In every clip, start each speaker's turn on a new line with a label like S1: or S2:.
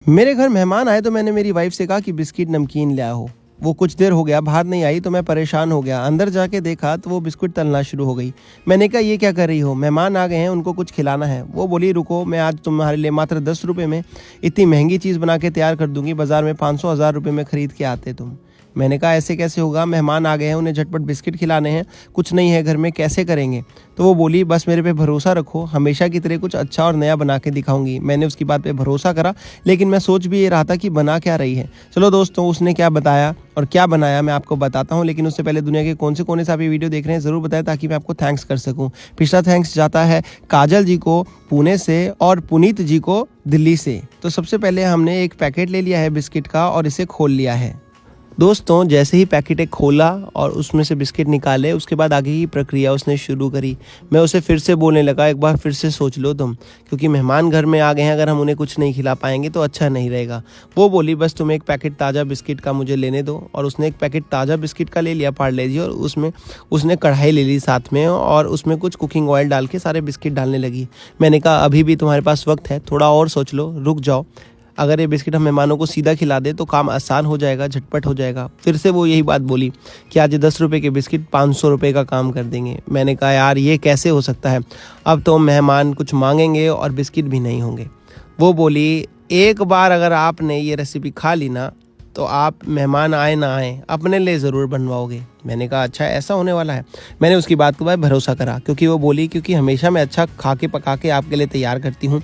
S1: मेरे घर मेहमान आए तो मैंने मेरी वाइफ से कहा कि बिस्किट नमकीन ले आओ। वो कुछ देर हो गया बाहर नहीं आई तो मैं परेशान हो गया। अंदर जाके देखा तो वो बिस्कुट तलना शुरू हो गई। मैंने कहा ये क्या कर रही हो, मेहमान आ गए हैं उनको कुछ खिलाना है। वो बोली रुको, मैं आज तुम्हारे लिए मात्र 10 रुपये में इतनी महंगी चीज़ बना के तैयार कर दूंगी, बाजार में 500-1000 रुपये में खरीद के आते तुम। मैंने कहा ऐसे कैसे होगा, मेहमान आ गए हैं उन्हें झटपट बिस्किट खिलाने हैं, कुछ नहीं है घर में, कैसे करेंगे। तो वो बोली बस मेरे पे भरोसा रखो, हमेशा की तरह कुछ अच्छा और नया बना के दिखाऊंगी। मैंने उसकी बात पे भरोसा करा, लेकिन मैं सोच भी ये रहा था कि बना क्या रही है। चलो दोस्तों, उसने क्या बताया और क्या बनाया मैं आपको बताता हूँ, लेकिन उससे पहले दुनिया के कौन से कोने से आप ये वीडियो देख रहे हैं ज़रूर बताएं ताकि मैं आपको थैंक्स कर सकूँ। पिछला थैंक्स जाता है काजल जी को पुणे से और पुनीत जी को दिल्ली से। तो सबसे पहले हमने एक पैकेट ले लिया है बिस्किट का और इसे खोल लिया है। दोस्तों, जैसे ही पैकेट एक खोला और उसमें से बिस्किट निकाले, उसके बाद आगे की प्रक्रिया उसने शुरू करी। मैं उसे फिर से बोलने लगा, एक बार फिर से सोच लो तुम, क्योंकि मेहमान घर में आ गए हैं, अगर हम उन्हें कुछ नहीं खिला पाएंगे तो अच्छा नहीं रहेगा। वो बोली बस तुम एक पैकेट ताज़ा बिस्किट का मुझे लेने दो, और उसने एक पैकेट ताज़ा बिस्किट का ले लिया पार्ले जी, और उसमें उसने कढ़ाई ले ली साथ में और उसमें कुछ कुकिंग ऑयल डाल के सारे बिस्किट डालने लगी। मैंने कहा अभी भी तुम्हारे पास वक्त है, थोड़ा और सोच लो, रुक जाओ। अगर ये बिस्किट हम मेहमानों को सीधा खिला दे तो काम आसान हो जाएगा, झटपट हो जाएगा। फिर से वो यही बात बोली कि आज 10 रुपये के बिस्किट 500 रुपये का काम कर देंगे। मैंने कहा यार ये कैसे हो सकता है, अब तो मेहमान कुछ मांगेंगे और बिस्किट भी नहीं होंगे। वो बोली एक बार अगर आपने ये रेसिपी खा ली ना तो आप मेहमान आए ना आए अपने लिए ज़रूर बनवाओगे। मैंने कहा अच्छा ऐसा होने वाला है। मैंने उसकी बात को भरोसा करा, क्योंकि वो बोली क्योंकि हमेशा मैं अच्छा खा के पका के आपके लिए तैयार करती हूँ,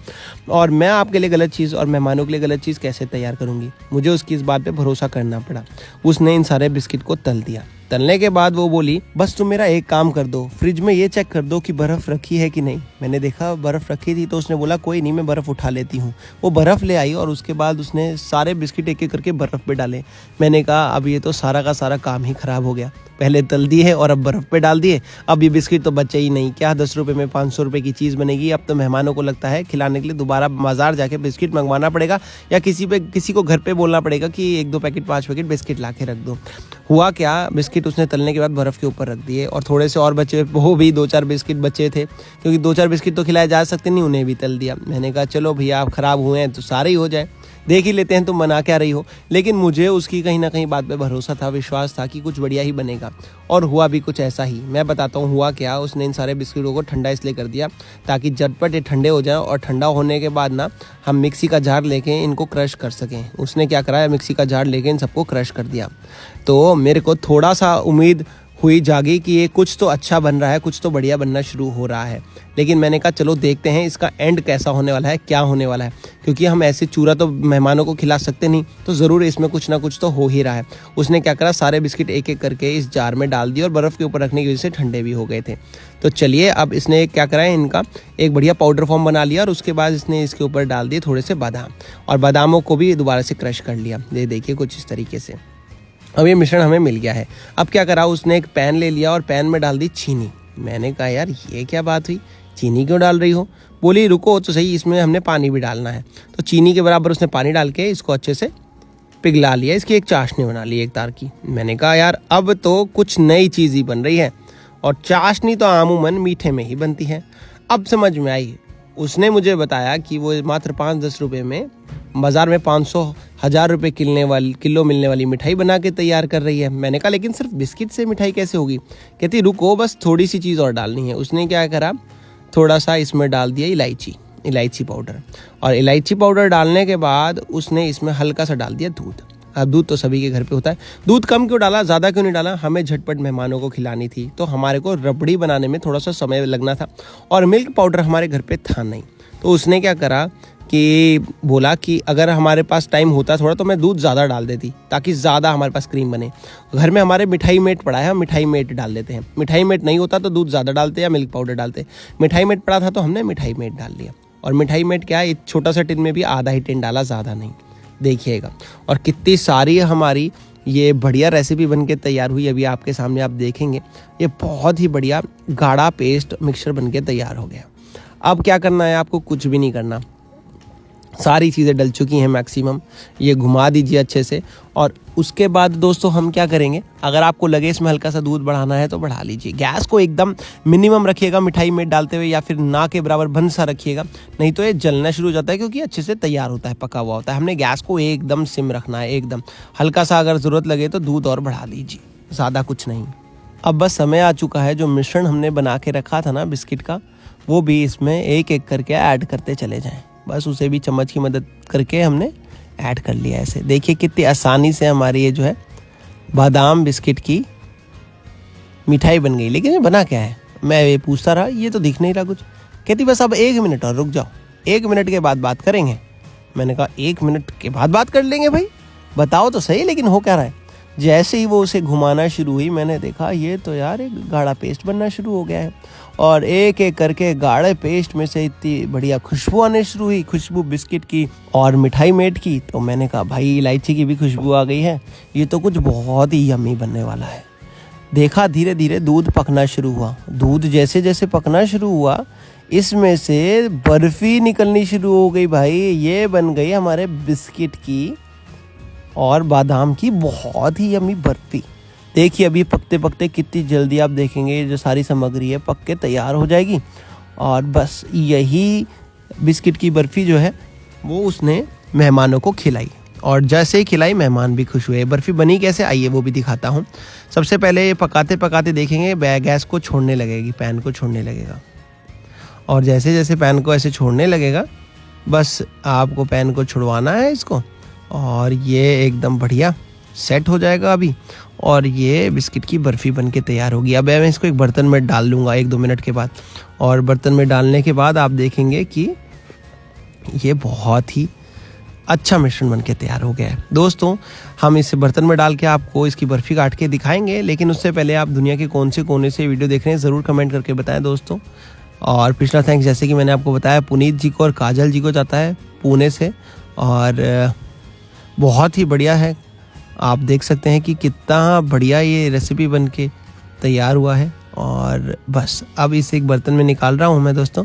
S1: और मैं आपके लिए गलत चीज़ और मेहमानों के लिए गलत चीज़ कैसे तैयार करूँगी। मुझे उसकी इस बात पे भरोसा करना पड़ा। उसने इन सारे बिस्किट को तल दिया। तलने के बाद वो बोली बस तुम मेरा एक काम कर दो, फ्रिज में ये चेक कर दो कि बर्फ़ रखी है कि नहीं। मैंने देखा बर्फ़ रखी थी, तो उसने बोला कोई नहीं, मैं बर्फ़ उठा लेती हूँ। वो बर्फ़ ले आई और उसके बाद उसने सारे बिस्किट एक एक करके बर्फ़ पे डाले। मैंने कहा अब ये तो सारा का सारा काम ही ख़राब हो गया, पहले तल दिए और अब बर्फ़ पे डाल दिए, अब ये बिस्किट तो बचे ही नहीं। क्या 10 रुपये में 500 रुपये की चीज़ बनेगी। अब तो मेहमानों को लगता है खिलाने के लिए दोबारा बाजार जाके बिस्किट मंगवाना पड़ेगा, या किसी को घर पे बोलना पड़ेगा कि 1-2 पैकेट 5 पैकेट बिस्किट ला के रख दो। हुआ क्या, बिस्किट उसने तलने के बाद बर्फ़ के ऊपर रख दिए, और थोड़े से और बचे, वो भी 2-4 बिस्किट बचे थे, क्योंकि 2-4 बिस्किट तो खिलाए जा सकते नहीं, उन्हें भी तल दिया। मैंने कहा चलो भैया आप ख़राब हुए हैं तो सारे ही हो जाए, देख ही लेते हैं तुम बना क्या रही हो। लेकिन मुझे उसकी कहीं ना कहीं बात पे भरोसा था, विश्वास था कि कुछ बढ़िया ही बनेगा, और हुआ भी कुछ ऐसा ही। मैं बताता हूँ हुआ क्या। उसने इन सारे बिस्किटों को ठंडा इसलिए कर दिया ताकि झटपट ये ठंडे हो जाएं, और ठंडा होने के बाद ना हम मिक्सी का जार लेके इनको क्रश कर सकें। उसने क्या करा, मिक्सी का जार लेके इन सबको क्रश कर दिया। तो मेरे को थोड़ा सा उम्मीद हुई जागी कि ये कुछ तो अच्छा बन रहा है, कुछ तो बढ़िया बनना शुरू हो रहा है। लेकिन मैंने कहा चलो देखते हैं इसका एंड कैसा होने वाला है, क्या होने वाला है, क्योंकि हम ऐसे चूरा तो मेहमानों को खिला सकते नहीं, तो ज़रूर इसमें कुछ ना कुछ तो हो ही रहा है। उसने क्या करा, सारे बिस्किट एक एक करके इस जार में डाल दिए और बर्फ़ के ऊपर रखने की वजह से ठंडे भी हो गए थे। तो चलिए अब इसने क्या करा है, इनका एक बढ़िया पाउडर फॉर्म बना लिया, और उसके बाद इसने इसके ऊपर डाल दिए थोड़े से बादाम, और बादामों को भी दोबारा से क्रश कर लिया। ये देखिए कुछ इस तरीके से अब ये मिश्रण हमें मिल गया है। अब क्या करा, उसने एक पैन ले लिया और पैन में डाल दी चीनी। मैंने कहा यार ये क्या बात हुई, चीनी क्यों डाल रही हो। बोली रुको तो सही, इसमें हमने पानी भी डालना है। तो चीनी के बराबर उसने पानी डाल के इसको अच्छे से पिघला लिया, इसकी एक चाशनी बना ली एक तार की। मैंने कहा यार अब तो कुछ नई चीज़ ही बन रही है, और चाशनी तो आमूमन मीठे में ही बनती है। अब समझ में आई। उसने मुझे बताया कि वो मात्र 5-10 रुपये में बाज़ार में 500-1000 रुपये किलो मिलने वाली मिठाई बना के तैयार कर रही है। मैंने कहा लेकिन सिर्फ बिस्किट से मिठाई कैसे होगी। कहती रुको बस थोड़ी सी चीज़ और डालनी है। उसने क्या करा, थोड़ा सा इसमें डाल दिया इलायची पाउडर, और इलायची पाउडर डालने के बाद उसने इसमें हल्का सा डाल दिया दूध। अब दूध तो सभी के घर पे होता है, दूध कम क्यों डाला, ज़्यादा क्यों नहीं डाला, हमें झटपट मेहमानों को खिलानी थी, तो हमारे को रबड़ी बनाने में थोड़ा सा समय लगना था, और मिल्क पाउडर हमारे घर पे था नहीं। तो उसने क्या करा कि बोला कि अगर हमारे पास टाइम होता थोड़ा तो मैं दूध ज़्यादा डाल देती, ताकि ज़्यादा हमारे पास क्रीम बने। घर में हमारे मिठाई मेट पड़ा है, हम मिठाई मेट डाल देते हैं। मिठाई मेट नहीं होता तो दूध ज़्यादा डालते या मिल्क पाउडर डालते। मिठाई मेट पड़ा था तो हमने मिठाई मेट डाल लिया, और मिठाई मेट क्या है, एक छोटा सा टिन में भी आधा ही टिन डाला, ज़्यादा नहीं। देखिएगा, और कितनी सारी हमारी ये बढ़िया रेसिपी बन के तैयार हुई। अभी आपके सामने आप देखेंगे, ये बहुत ही बढ़िया गाढ़ा पेस्ट मिक्सचर बन के तैयार हो गया। अब क्या करना है आपको, कुछ भी नहीं करना, सारी चीज़ें डल चुकी हैं मैक्सिमम। ये घुमा दीजिए अच्छे से। और उसके बाद दोस्तों हम क्या करेंगे, अगर आपको लगे इसमें हल्का सा दूध बढ़ाना है तो बढ़ा लीजिए। गैस को एकदम मिनिमम रखिएगा मिठाई में डालते हुए, या फिर ना के बराबर बंद सा रखिएगा, नहीं तो ये जलना शुरू हो जाता है, क्योंकि अच्छे से तैयार होता है, पका हुआ होता है। हमने गैस को एकदम सिम रखना है, एकदम हल्का सा अगर ज़रूरत लगे तो दूध और बढ़ा लीजिए, ज़्यादा कुछ नहीं। अब बस समय आ चुका है, जो मिश्रण हमने बना के रखा था ना बिस्किट का, वो भी इसमें एक एक करके ऐड करते चले जाएं। बस उसे भी चम्मच की मदद करके हमने ऐड कर लिया। ऐसे देखिए कितनी आसानी से हमारी ये जो है बादाम बिस्किट की मिठाई बन गई। लेकिन ये बना क्या है, मैं ये पूछता रहा, ये तो दिख नहीं रहा कुछ। कहती बस अब 1 मिनट और रुक जाओ, 1 मिनट के बाद बात करेंगे। मैंने कहा 1 मिनट के बाद बात कर लेंगे भाई, बताओ तो सही लेकिन हो क्या रहा है। जैसे ही वो उसे घुमाना शुरू हुई, मैंने देखा ये तो यार एक गाढ़ा पेस्ट बनना शुरू हो गया है। और एक एक करके गाढ़े पेस्ट में से इतनी बढ़िया खुशबू आने शुरू हुई, खुशबू बिस्किट की और मिठाई मेट की। तो मैंने कहा भाई इलायची की भी खुशबू आ गई है, ये तो कुछ बहुत ही यम्मी बनने वाला है। देखा धीरे धीरे दूध पकना शुरू हुआ। दूध जैसे जैसे पकना शुरू हुआ, इसमें से बर्फ़ी निकलनी शुरू हो गई भाई। ये बन गई हमारे बिस्किट की और बादाम की बहुत ही यम्मी बर्फ़ी। देखिए अभी पकते पकते कितनी जल्दी आप देखेंगे जो सारी सामग्री है पक के तैयार हो जाएगी। और बस यही बिस्किट की बर्फ़ी जो है वो उसने मेहमानों को खिलाई, और जैसे ही खिलाई मेहमान भी खुश हुए। बर्फ़ी बनी कैसे, आइए वो भी दिखाता हूँ। सबसे पहले ये पकाते पकाते देखेंगे गैस को छोड़ने लगेगी, पैन को छोड़ने लगेगा। और जैसे जैसे पैन को ऐसे छोड़ने लगेगा, बस आपको पैन को छुड़वाना है इसको, और ये एकदम बढ़िया सेट हो जाएगा अभी। और ये बिस्किट की बर्फ़ी बन के तैयार होगी। अब मैं इसको एक बर्तन में डाल लूँगा 1-2 मिनट के बाद। और बर्तन में डालने के बाद आप देखेंगे कि ये बहुत ही अच्छा मिश्रण बन के तैयार हो गया है। दोस्तों हम इसे बर्तन में डाल के आपको इसकी बर्फ़ी काट के दिखाएंगे, लेकिन उससे पहले आप दुनिया के कौन से कोने से वीडियो देख रहे हैं ज़रूर कमेंट करके बताएं दोस्तों। और पिछला थैंक्स जैसे कि मैंने आपको बताया पुनीत जी को और काजल जी को जाता है पुणे से, और बहुत ही बढ़िया है। आप देख सकते हैं कि कितना बढ़िया ये रेसिपी बन के तैयार हुआ है। और बस अब इसे एक बर्तन में निकाल रहा हूँ मैं दोस्तों।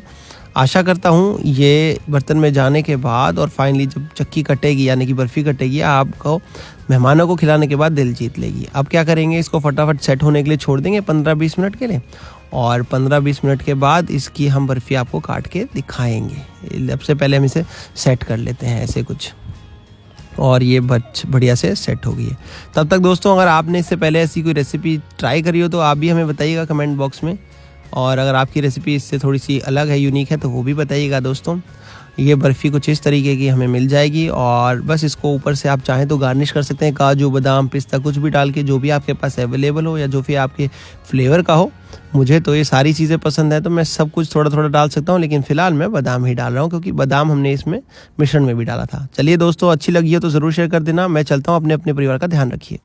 S1: आशा करता हूँ ये बर्तन में जाने के बाद और फाइनली जब चक्की कटेगी यानी कि बर्फ़ी कटेगी, आपको मेहमानों को खिलाने के बाद दिल जीत लेगी। अब क्या करेंगे, इसको फटाफट सेट होने के लिए छोड़ देंगे 15-20 मिनट के लिए, और 15-20 मिनट के बाद इसकी हम बर्फ़ी आपको काट के दिखाएंगे। सबसे पहले हम इसे सेट कर लेते हैं ऐसे कुछ, और ये बढ़िया से सेट हो गई है। तब तक दोस्तों अगर आपने इससे पहले ऐसी कोई रेसिपी ट्राई करी हो तो आप भी हमें बताइएगा कमेंट बॉक्स में, और अगर आपकी रेसिपी इससे थोड़ी सी अलग है, यूनिक है, तो वो भी बताइएगा दोस्तों। ये बर्फ़ी कुछ इस तरीके की हमें मिल जाएगी, और बस इसको ऊपर से आप चाहें तो गार्निश कर सकते हैं काजू बादाम पिस्ता कुछ भी डाल के, जो भी आपके पास अवेलेबल हो या जो भी आपके फ्लेवर का हो। मुझे तो ये सारी चीज़ें पसंद है तो मैं सब कुछ थोड़ा थोड़ा डाल सकता हूँ, लेकिन फ़िलहाल मैं बादाम ही डाल रहा हूँ क्योंकि बादाम हमने इसमें मिश्रण में भी डाला था। चलिए दोस्तों, अच्छी लगी हो तो ज़रूर शेयर कर देना। मैं चलता हूँ, अपने अपने परिवार का ध्यान रखिए।